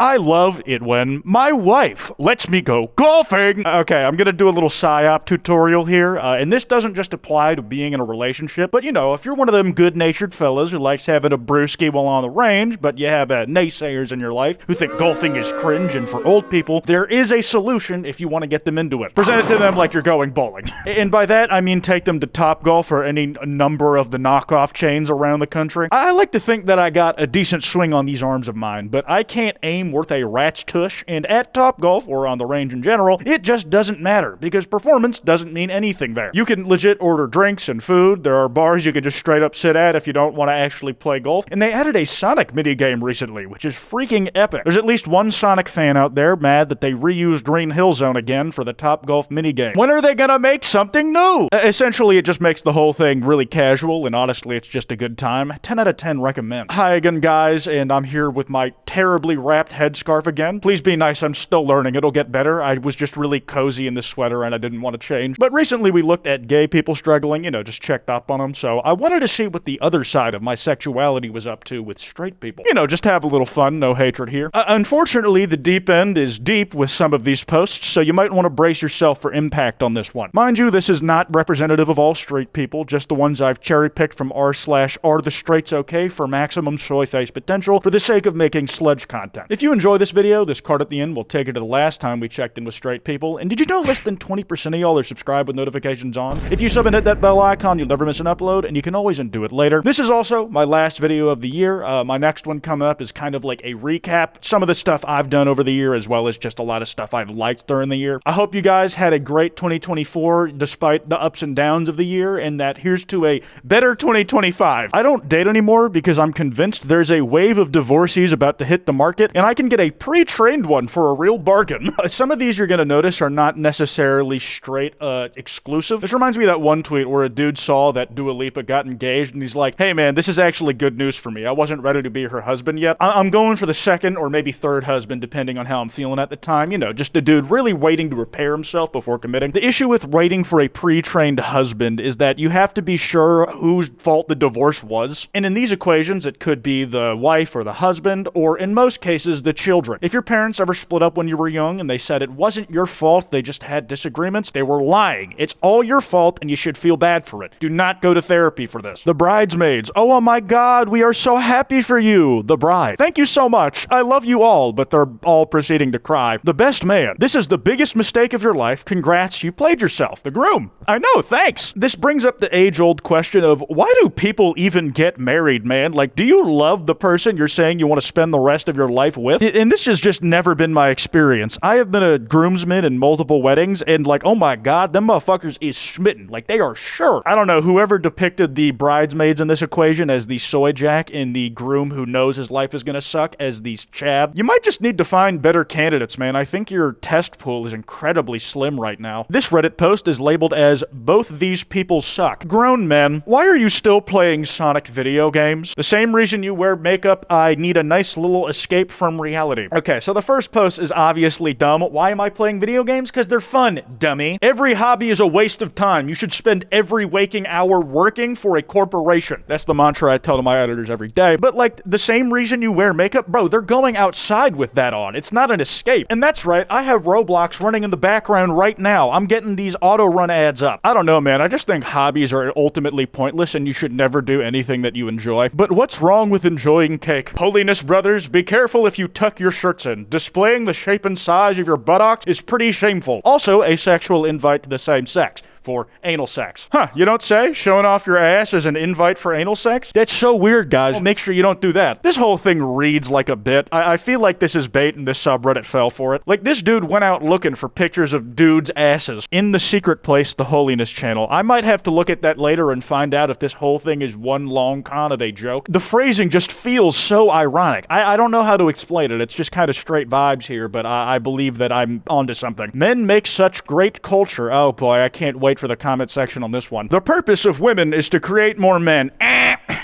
I love it when my wife lets me go golfing. Okay, I'm gonna do a little psyop tutorial here, and this doesn't just apply to being in a relationship, but you know, if you're one of them good-natured fellas who likes having a brewski while on the range, but you have naysayers in your life who think golfing is cringe and for old people, there is a solution if you want to get them into it. Present it to them like you're going bowling. And by that, I mean take them to Topgolf or any number of the knockoff chains around the country. I like to think that I got a decent swing on these arms of mine, but I can't aim worth a rat's tush, and at Topgolf, or on the range in general, it just doesn't matter, because performance doesn't mean anything there. You can legit order drinks and food, there are bars you can just straight up sit at if you don't want to actually play golf, and they added a Sonic minigame recently, which is freaking epic. There's at least one Sonic fan out there mad that they reused Green Hill Zone again for the Topgolf minigame. When are they gonna make something new? Essentially, it just makes the whole thing really casual, and honestly, it's just a good time. 10 out of 10 recommend. Hi again, guys, and I'm here with my terribly wrapped headscarf again. Please be nice, I'm still learning, it'll get better. I was just really cozy in this sweater and I didn't want to change. But recently we looked at gay people struggling, you know, just checked up on them, so I wanted to see what the other side of my sexuality was up to with straight people. You know, just have a little fun, no hatred here. Unfortunately, the deep end is deep with some of these posts, so you might want to brace yourself for impact on this one. Mind you, this is not representative of all straight people, just the ones I've cherry-picked from r/arethestraightsok for maximum soy face potential for the sake of making sludge content. If you enjoy this video, this card at the end will take you to the last time we checked in with straight people, and did you know less than 20% of y'all are subscribed with notifications on? If you sub and hit that bell icon, you'll never miss an upload, and you can always undo it later. This is also my last video of the year. My next one coming up is kind of like a recap, some of the stuff I've done over the year, as well as just a lot of stuff I've liked during the year. I hope you guys had a great 2024 despite the ups and downs of the year, and that here's to a better 2025. I don't date anymore because I'm convinced there's a wave of divorcees about to hit the market, and I can get a pre-trained one for a real bargain. Some of these you're gonna notice are not necessarily straight exclusive. This reminds me of that one tweet where a dude saw that Dua Lipa got engaged, and he's like, hey man, this is actually good news for me. I wasn't ready to be her husband yet. I'm going for the second or maybe third husband, depending on how I'm feeling at the time. You know, just a dude really waiting to repair himself before committing. The issue with waiting for a pre-trained husband is that you have to be sure whose fault the divorce was. And in these equations, it could be the wife or the husband, or in most cases, the children. If your parents ever split up when you were young and they said it wasn't your fault, they just had disagreements, they were lying. It's all your fault and you should feel bad for it. Do not go to therapy for this. The bridesmaids. Oh my God, we are so happy for you. The bride. Thank you so much. I love you all, but they're all proceeding to cry. The best man. This is the biggest mistake of your life. Congrats, you played yourself. The groom. I know, thanks. This brings up the age-old question of why do people even get married, man? Like, do you love the person you're saying you want to spend the rest of your life with? And this has just never been my experience. I have been a groomsman in multiple weddings, and like, oh my God, them motherfuckers is smitten. Like, they are sure. I don't know, whoever depicted the bridesmaids in this equation as the soy jack and the groom who knows his life is gonna suck as these Chad, you might just need to find better candidates, man. I think your test pool is incredibly slim right now. This Reddit post is labeled as both these people suck. Grown men, why are you still playing Sonic video games? The same reason you wear makeup, I need a nice little escape from reality. Okay, so the first post is obviously dumb. Why am I playing video games? Because they're fun, dummy. Every hobby is a waste of time. You should spend every waking hour working for a corporation. That's the mantra I tell to my editors every day. But like, the same reason you wear makeup, bro, they're going outside with that on. It's not an escape. And that's right, I have Roblox running in the background right now. I'm getting these auto run ads up. I don't know, man. I just think hobbies are ultimately pointless and you should never do anything that you enjoy. But what's wrong with enjoying cake? Holiness brothers, be careful if you tuck your shirts in. Displaying the shape and size of your buttocks is pretty shameful. Also, a sexual invite to the same sex. For anal sex. Huh, you don't say? Showing off your ass as an invite for anal sex? That's so weird, guys. Well, make sure you don't do that. This whole thing reads like a bit. I feel like this is bait and this subreddit fell for it. Like, this dude went out looking for pictures of dudes' asses in the secret place, the Holiness channel. I might have to look at that later and find out if this whole thing is one long con of a joke. The phrasing just feels so ironic. I don't know how to explain it. It's just kind of straight vibes here, but I believe that I'm onto something. Men make such great culture. Oh boy, I can't wait for the comment section on this one. The purpose of women is to create more men.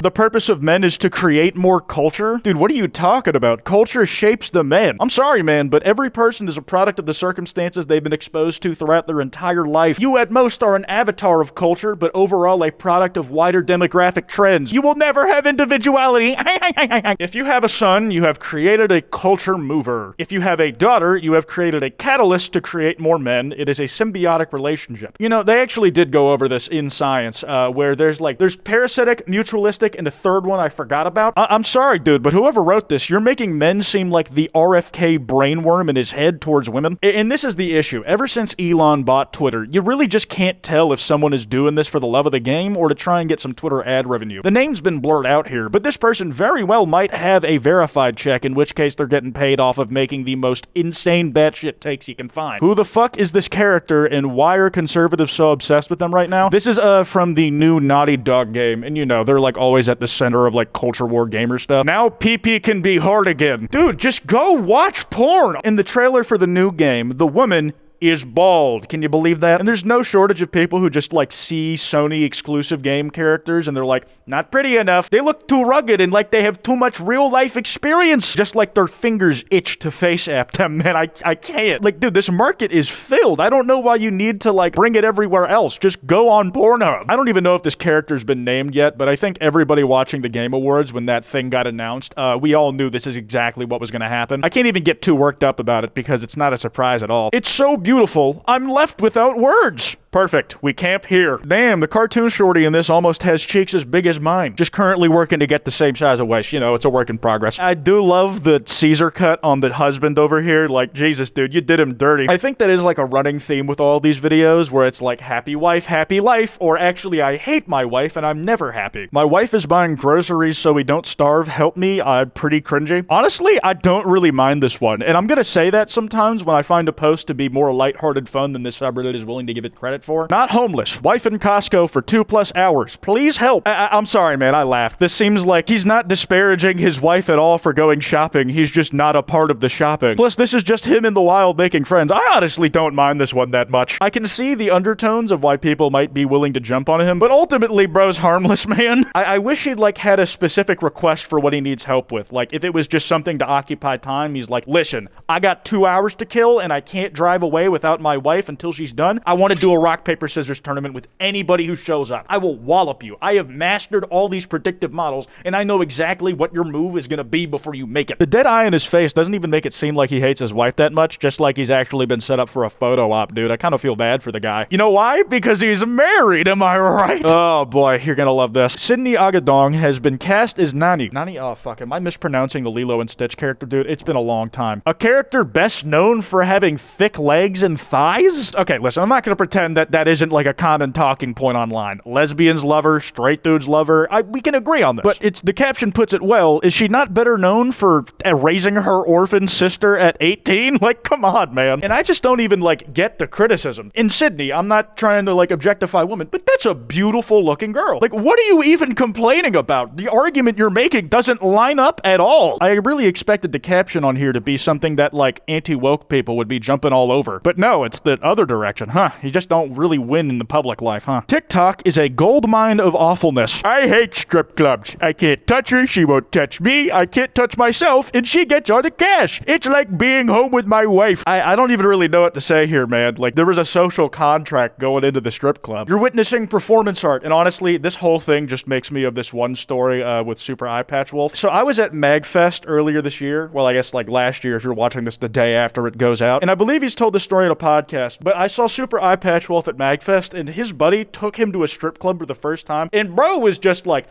The purpose of men is to create more culture? Dude, what are you talking about? Culture shapes the men. I'm sorry, man, but every person is a product of the circumstances they've been exposed to throughout their entire life. You at most are an avatar of culture, but overall a product of wider demographic trends. You will never have individuality. If you have a son, you have created a culture mover. If you have a daughter, you have created a catalyst to create more men. It is a symbiotic relationship. You know, they actually did go over this in science, where there's parasitic, mutualistic, and a third one I forgot about. I'm sorry, dude, but whoever wrote this, you're making men seem like the RFK brainworm in his head towards women. And this is the issue. Ever since Elon bought Twitter, you really just can't tell if someone is doing this for the love of the game or to try and get some Twitter ad revenue. The name's been blurred out here, but this person very well might have a verified check, in which case they're getting paid off of making the most insane batshit takes you can find. Who the fuck is this character, and why are conservatives so obsessed with them right now? This is from the new Naughty Dog game, and you know, they're like always at the center of like culture war gamer stuff. Now PP can be hard again. Dude, just go watch porn. In the trailer for the new game, the woman is bald. Can you believe that? And there's no shortage of people who just like see Sony exclusive game characters and they're like, not pretty enough. They look too rugged and like they have too much real life experience. Just like their fingers itch to face app them, man. I can't. Like, dude, this market is filled. I don't know why you need to like bring it everywhere else. Just go on Pornhub. I don't even know if this character's been named yet, but I think everybody watching the Game Awards when that thing got announced, we all knew this is exactly what was going to happen. I can't even get too worked up about it because it's not a surprise at all. It's so beautiful, I'm left without words. Perfect. We camp here. Damn, the cartoon shorty in this almost has cheeks as big as mine. Just currently working to get the same size of waist. You know, it's a work in progress. I do love the Caesar cut on the husband over here. Like, Jesus, dude, you did him dirty. I think that is like a running theme with all these videos where it's like happy wife, happy life, or actually I hate my wife and I'm never happy. My wife is buying groceries so we don't starve. Help me. I'm pretty cringy. Honestly, I don't really mind this one. And I'm gonna say that sometimes when I find a post to be more lighthearted fun than this subreddit is willing to give it credit for. Not homeless. Wife in Costco for 2+ hours. Please help. I'm sorry, man. I laughed. This seems like he's not disparaging his wife at all for going shopping. He's just not a part of the shopping. Plus, this is just him in the wild making friends. I honestly don't mind this one that much. I can see the undertones of why people might be willing to jump on him, but ultimately, bro's harmless, man. I wish he'd like had a specific request for what he needs help with. Like, if it was just something to occupy time, he's like, listen, I got 2 hours to kill and I can't drive away without my wife until she's done. I want to do a rock, paper, scissors tournament with anybody who shows up. I will wallop you. I have mastered all these predictive models, and I know exactly what your move is gonna be before you make it. The dead eye in his face doesn't even make it seem like he hates his wife that much, just like he's actually been set up for a photo op, dude. I kind of feel bad for the guy. You know why? Because he's married, am I right? Oh boy, you're gonna love this. Sydney Agadong has been cast as Nani. Nani? Oh fuck, am I mispronouncing the Lilo and Stitch character, dude? It's been a long time. A character best known for having thick legs and thighs? Okay, listen, I'm not gonna pretend that that isn't like a common talking point online. Lesbians love her, straight dudes love her. We can agree on this. But it's the caption puts it well. Is she not better known for raising her orphan sister at 18? Like, come on, man. And I just don't even like get the criticism. In Sydney, I'm not trying to like objectify women, but that's a beautiful looking girl. Like, what are you even complaining about? The argument you're making doesn't line up at all. I really expected the caption on here to be something that like anti-woke people would be jumping all over. But no, it's the other direction, huh? You just don't really win in the public life, huh? TikTok is a gold mine of awfulness. I hate strip clubs. I can't touch her, she won't touch me, I can't touch myself, and she gets all the cash. It's like being home with my wife. I don't even really know what to say here, man. Like, there was a social contract going into the strip club. You're witnessing performance art, and honestly, this whole thing just makes me of this one story with Super Eye Patch Wolf. So I was at MagFest earlier this year. Well, I guess like last year if you're watching this the day after it goes out. And I believe he's told this story in a podcast, but I saw Super Eye Patch Wolf at MagFest, and his buddy took him to a strip club for the first time, and bro was just like,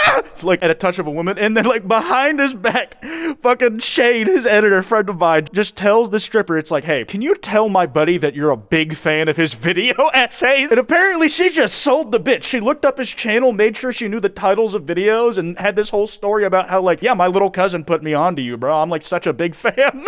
ah! Like at a touch of a woman, and then like behind his back, fucking Shane, his editor friend of mine, just tells the stripper, it's like, hey, can you tell my buddy that you're a big fan of his video essays? And apparently she just sold the bitch. She looked up his channel, made sure she knew the titles of videos, and had this whole story about how like, yeah, my little cousin put me onto you, bro. I'm like such a big fan.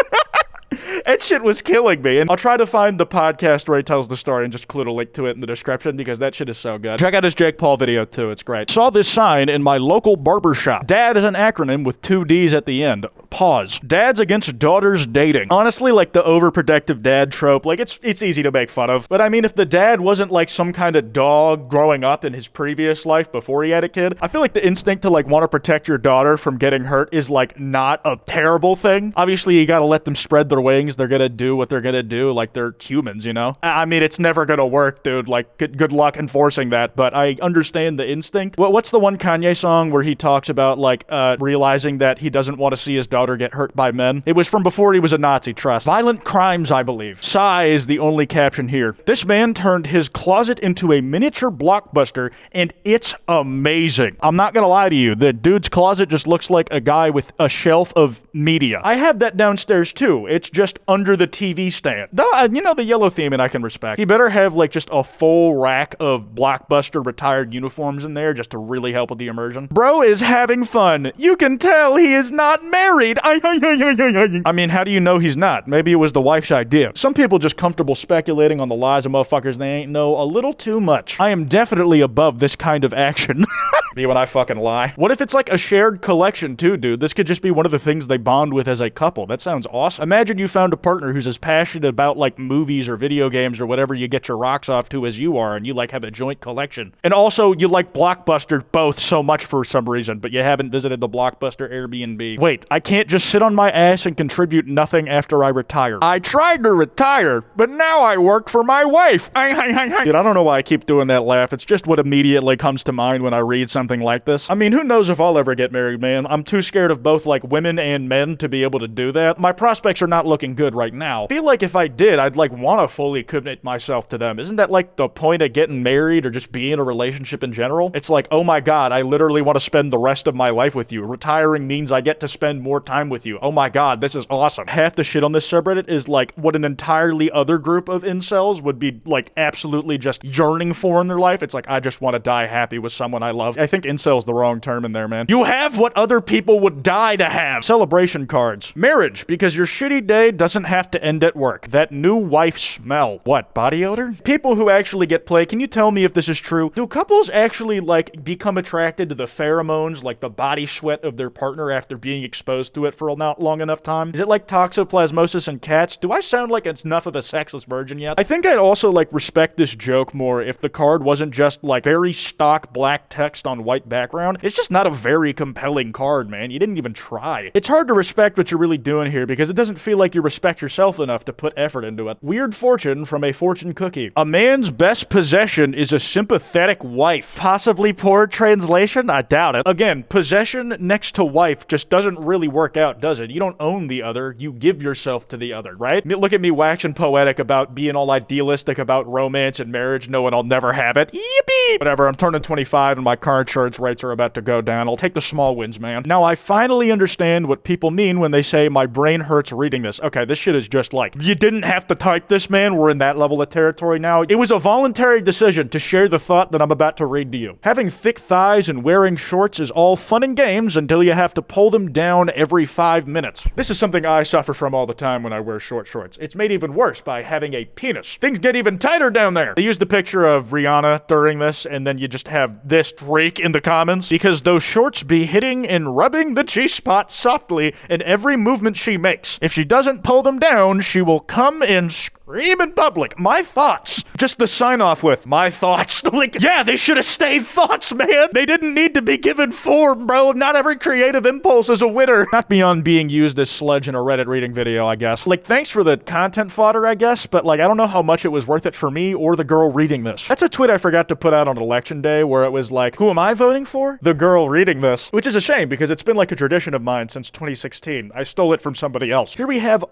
That shit was killing me. And I'll try to find the podcast where he tells the story and just include a link to it in the description because that shit is so good. Check out his Jake Paul video too. It's great. Saw this sign in my local barbershop. Dad is an acronym with 2 D's at the end. Pause. Dads against daughters dating. Honestly, like the overprotective dad trope, like it's easy to make fun of. But I mean, if the dad wasn't like some kind of dog growing up in his previous life before he had a kid, I feel like the instinct to like want to protect your daughter from getting hurt is like not a terrible thing. Obviously, you gotta let them spread their wings. They're gonna do what they're gonna do. Like they're humans, you know? I mean, it's never gonna work, dude. Like good luck enforcing that, but I understand the instinct. What's the one Kanye song where he talks about like realizing that he doesn't want to see his daughter get hurt by men? It was from before he was a Nazi, trust. Violent crimes, I believe. Sigh is the only caption here. This man turned his closet into a miniature Blockbuster, and it's amazing. I'm not gonna lie to you, the dude's closet just looks like a guy with a shelf of media. I have that downstairs too. It's just under the TV stand. Though, you know, the yellow theme and I can respect. He better have like just a full rack of Blockbuster retired uniforms in there just to really help with the immersion. Bro is having fun. You can tell he is not married. I mean, how do you know he's not? Maybe it was the wife's idea. Some people just comfortable speculating on the lies of motherfuckers they ain't know a little too much. I am definitely above this kind of action. Be when I fucking lie. What if it's like a shared collection too, dude? This could just be one of the things they bond with as a couple. That sounds awesome. Imagine you found a partner who's as passionate about like movies or video games or whatever you get your rocks off to as you are, and you like have a joint collection. And also you like Blockbuster both so much for some reason, but you haven't visited the Blockbuster Airbnb. Wait, I can't just sit on my ass and contribute nothing after I retire. I tried to retire, but now I work for my wife. Dude, I don't know why I keep doing that laugh. It's just what immediately comes to mind when I read something like this. I mean, who knows if I'll ever get married, man. I'm too scared of both like women and men to be able to do that. My prospects are not looking good right now. I feel like if I did, I'd like want to fully commit myself to them. Isn't that like the point of getting married or just being in a relationship in general? It's like, oh my God, I literally want to spend the rest of my life with you. Retiring means I get to spend more time with you. Oh my God, this is awesome. Half the shit on this subreddit is like what an entirely other group of incels would be like absolutely just yearning for in their life. It's like, I just want to die happy with someone I love. I think incel's the wrong term in there, man. You have what other people would die to have. Celebration cards. Marriage, because your shitty day doesn't have to end at work. That new wife smell. What, body odor? People who actually get play, can you tell me if this is true? Do couples actually like become attracted to the pheromones, like the body sweat of their partner after being exposed to it for a not long enough time? Is it like toxoplasmosis in cats? Do I sound like enough of a sexless virgin yet? I think I'd also like respect this joke more if the card wasn't just like very stock black text on white background. It's just not a very compelling card, man. You didn't even try. It's hard to respect what you're really doing here because it doesn't feel like you respect yourself enough to put effort into it. Weird fortune from a fortune cookie. A man's best possession is a sympathetic wife. Possibly poor translation? I doubt it. Again, possession next to wife just doesn't really work out, does it? You don't own the other, you give yourself to the other, right? Look at me waxing poetic about being all idealistic about romance and marriage, knowing I'll never have it. Yippee! Whatever, I'm turning 25 and my car insurance rates are about to go down. I'll take the small wins, man. Now, I finally understand what people mean when they say my brain hurts reading this. Okay, this shit is just like, you didn't have to type this, man. We're in that level of territory now. It was a voluntary decision to share the thought that I'm about to read to you. Having thick thighs and wearing shorts is all fun and games until you have to pull them down every 5 minutes. This is something I suffer from all the time when I wear short shorts. It's made even worse by having a penis. Things get even tighter down there. They used a picture of Rihanna during this, and then you just have this freak in the comments because those shorts be hitting and rubbing the G-spot softly in every movement she makes. If she doesn't pull them down, she will come and scream in public. My thoughts. Just the sign off with my thoughts. Like, yeah, they should have stayed thoughts, man. They didn't need to be given form, bro. Not every creative impulse is a winner. Not beyond being used as sludge in a Reddit reading video, I guess. Like, thanks for the content fodder, I guess, but like, I don't know how much it was worth it for me or the girl reading this. That's a tweet I forgot to put out on election day where it was like, who am I voting for? The girl reading this, which is a shame because it's been like a tradition of mine since 2016. I stole it from somebody else. Here we have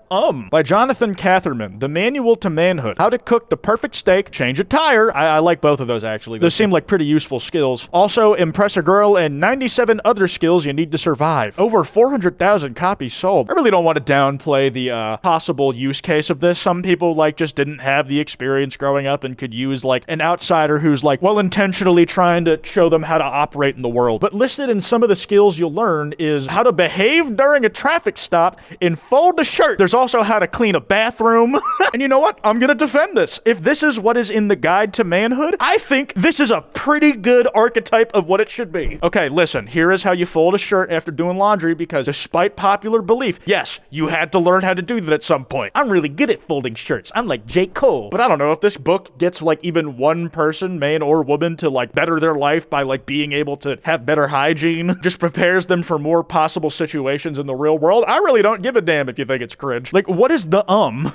by Jonathan Catherman, the manual Manual to Manhood. How to cook the perfect steak, change a tire. I like both of those, actually. Those seem like pretty useful skills. Also, impress a girl and 97 other skills you need to survive. Over 400,000 copies sold. I really don't want to downplay the possible use case of this. Some people, like, just didn't have the experience growing up and could use, like, an outsider who's, like, well-intentionally trying to show them how to operate in the world. But listed in some of the skills you'll learn is how to behave during a traffic stop and fold a shirt. There's also how to clean a bathroom. And you know what? I'm gonna defend this. If this is what is in the guide to manhood, I think this is a pretty good archetype of what it should be. Okay, listen, here is how you fold a shirt after doing laundry, because despite popular belief, yes, you had to learn how to do that at some point. I'm really good at folding shirts. I'm like J. Cole. But I don't know if this book gets like even one person, man or woman, to like better their life by like being able to have better hygiene, just prepares them for more possible situations in the real world. I really don't give a damn if you think it's cringe. Like, what is the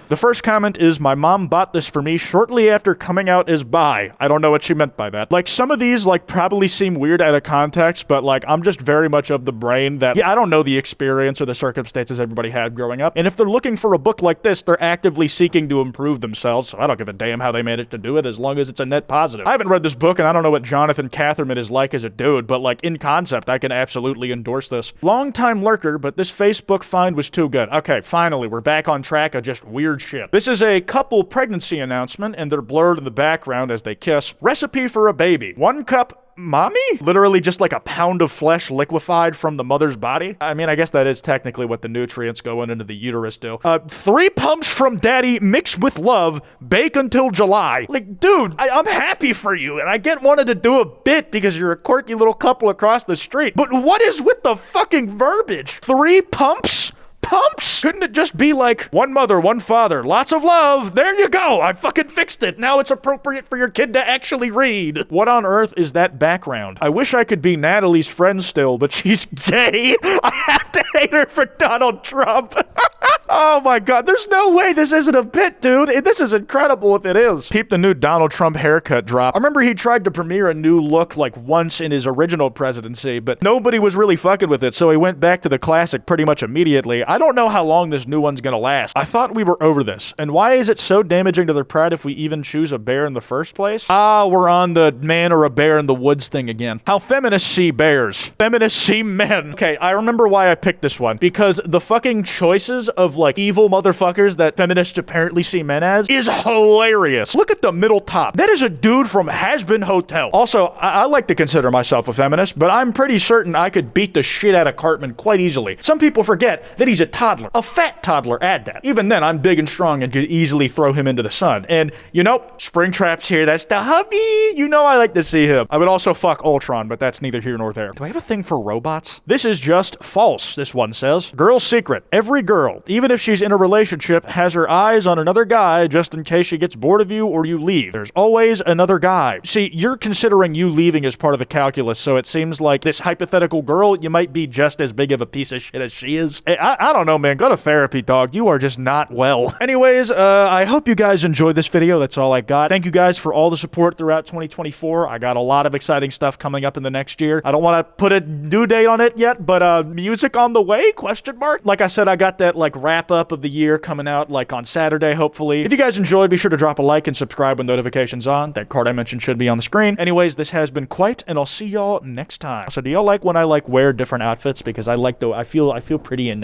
The first comment is, my mom bought this for me shortly after coming out as bi. I don't know what she meant by that. Like, some of these like probably seem weird out of context, but like I'm just very much of the brain that, yeah, I don't know the experience or the circumstances everybody had growing up. And if they're looking for a book like this, they're actively seeking to improve themselves. So I don't give a damn how they managed to do it, as long as it's a net positive. I haven't read this book and I don't know what Jonathan Catherman is like as a dude, but like in concept, I can absolutely endorse this. Long-time lurker, but this Facebook find was too good. Okay, finally, we're back on track of just weird shit. This is a couple pregnancy announcement, and they're blurred in the background as they kiss. Recipe for a baby. 1 cup mommy? Literally just like a pound of flesh liquefied from the mother's body. I mean, I guess that is technically what the nutrients going into the uterus do. 3 pumps from daddy mixed with love, bake until July. Like, dude, I'm happy for you, and I get wanted to do a bit because you're a quirky little couple across the street. But what is with the fucking verbiage? 3 pumps? Pumps? Couldn't it just be like 1 mother, 1 father, lots of love? There you go. I fucking fixed it. Now it's appropriate for your kid to actually read. What on earth is that background? I wish I could be Natalie's friend still, but she's gay. I have to hate her for Donald Trump. Oh my god, there's no way this isn't a bit, dude. This is incredible if it is. Peep the new Donald Trump haircut drop. I remember he tried to premiere a new look like once in his original presidency, but nobody was really fucking with it, so he went back to the classic pretty much immediately. I don't know how long this new one's gonna last. I thought we were over this. And why is it so damaging to their pride if we even choose a bear in the first place? Ah, we're on the man or a bear in the woods thing again. How feminists see bears. Feminists see men. Okay, I remember why I picked this one. Because the fucking choices of like evil motherfuckers that feminists apparently see men as is hilarious. Look at the middle top. That is a dude from Has-Been Hotel. Also, I like to consider myself a feminist, but I'm pretty certain I could beat the shit out of Cartman quite easily. Some people forget that he's a toddler. A fat toddler, add that. Even then, I'm big and strong and could easily throw him into the sun. And, you know, Springtrap's here. That's the hubby. You know I like to see him. I would also fuck Ultron, but that's neither here nor there. Do I have a thing for robots? This is just false, this one says. Girl's secret. Every girl, even if she's in a relationship, has her eyes on another guy just in case she gets bored of you or you leave. There's always another guy. See, you're considering you leaving as part of the calculus, so it seems like this hypothetical girl, you might be just as big of a piece of shit as she is. I don't know, man. Go to therapy, dog. You are just not well. Anyways, I hope you guys enjoyed this video. That's all I got. Thank you guys for all the support throughout 2024. I got a lot of exciting stuff coming up in the next year. I don't want to put a due date on it yet, but music on the way? Question mark? Like I said, I got that like wrap up of the year coming out like on Saturday, hopefully. If you guys enjoyed, be sure to drop a like and subscribe with notifications on. That card I mentioned should be on the screen. Anyways, this has been Kwite, and I'll see y'all next time. So do y'all like when I like wear different outfits? Because I like I feel pretty in them.